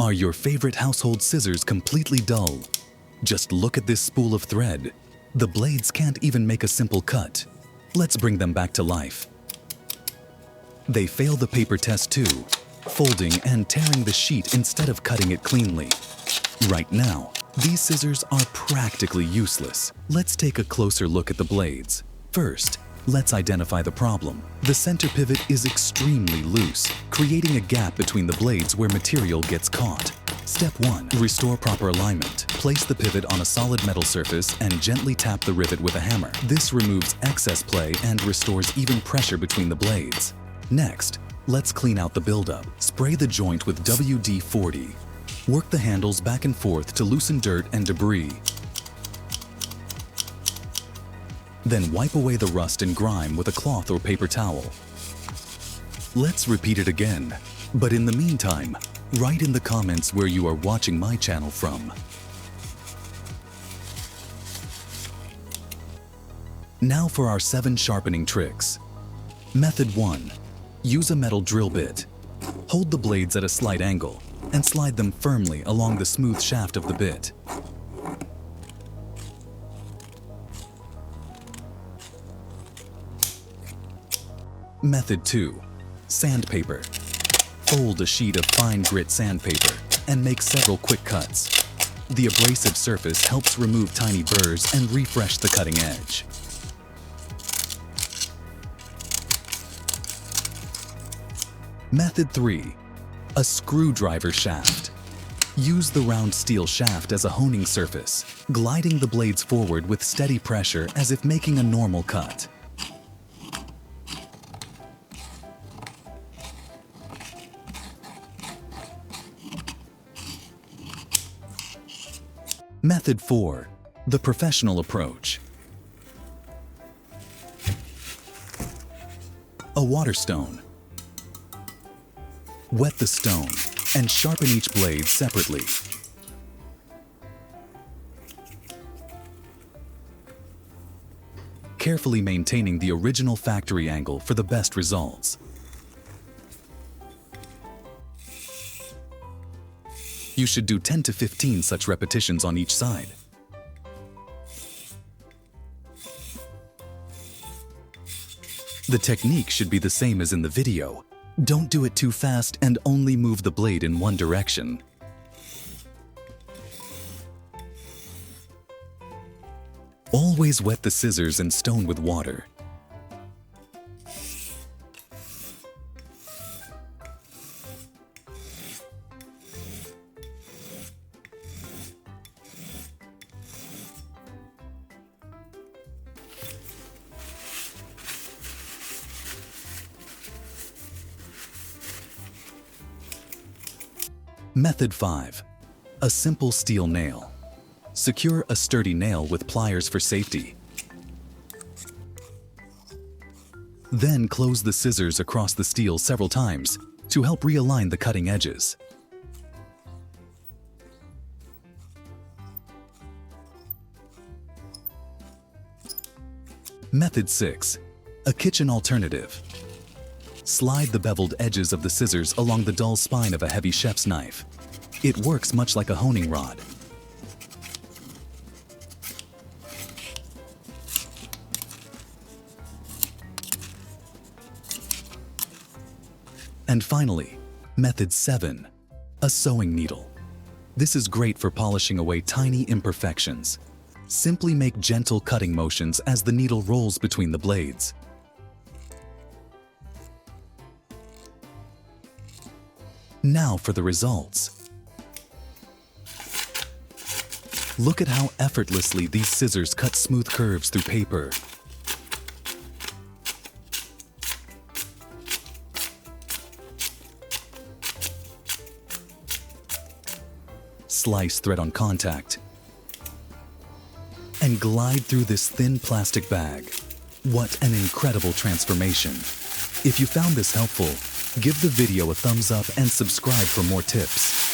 Are your favorite household scissors completely dull? Just look at this spool of thread. The blades can't even make a simple cut. Let's bring them back to life. They fail the paper test too, folding and tearing the sheet instead of cutting it cleanly. Right now, these scissors are practically useless. Let's take a closer look at the blades. First, let's identify the problem. The center pivot is extremely loose, creating a gap between the blades where material gets caught. Step 1. Restore proper alignment. Place the pivot on a solid metal surface and gently tap the rivet with a hammer. This removes excess play and restores even pressure between the blades. Next, let's clean out the buildup. Spray the joint with WD-40. Work the handles back and forth to loosen dirt and debris. Then wipe away the rust and grime with a cloth or paper towel. Let's repeat it again, but in the meantime, write in the comments where you are watching my channel from. Now for our 7 sharpening tricks. Method 1. Use a metal drill bit. Hold the blades at a slight angle and slide them firmly along the smooth shaft of the bit. Method 2. Sandpaper. Fold a sheet of fine grit sandpaper and make several quick cuts. The abrasive surface helps remove tiny burrs and refresh the cutting edge. Method 3. A screwdriver shaft. Use the round steel shaft as a honing surface, gliding the blades forward with steady pressure as if making a normal cut. Method 4. The professional approach. A water stone. Wet the stone and sharpen each blade separately. Carefully maintaining the original factory angle for the best results. You should do 10 to 15 such repetitions on each side. The technique should be the same as in the video. Don't do it too fast and only move the blade in one direction. Always wet the scissors and stone with water. Method 5. A simple steel nail. Secure a sturdy nail with pliers for safety. Then close the scissors across the steel several times to help realign the cutting edges. Method 6. A kitchen alternative. Slide the beveled edges of the scissors along the dull spine of a heavy chef's knife. It works much like a honing rod. And finally, Method 7. A sewing needle. This is great for polishing away tiny imperfections. Simply make gentle cutting motions as the needle rolls between the blades. Now for the results. Look at how effortlessly these scissors cut smooth curves through paper. Slice thread on contact and glide through this thin plastic bag. What an incredible transformation! If you found this helpful, give the video a thumbs up and subscribe for more tips.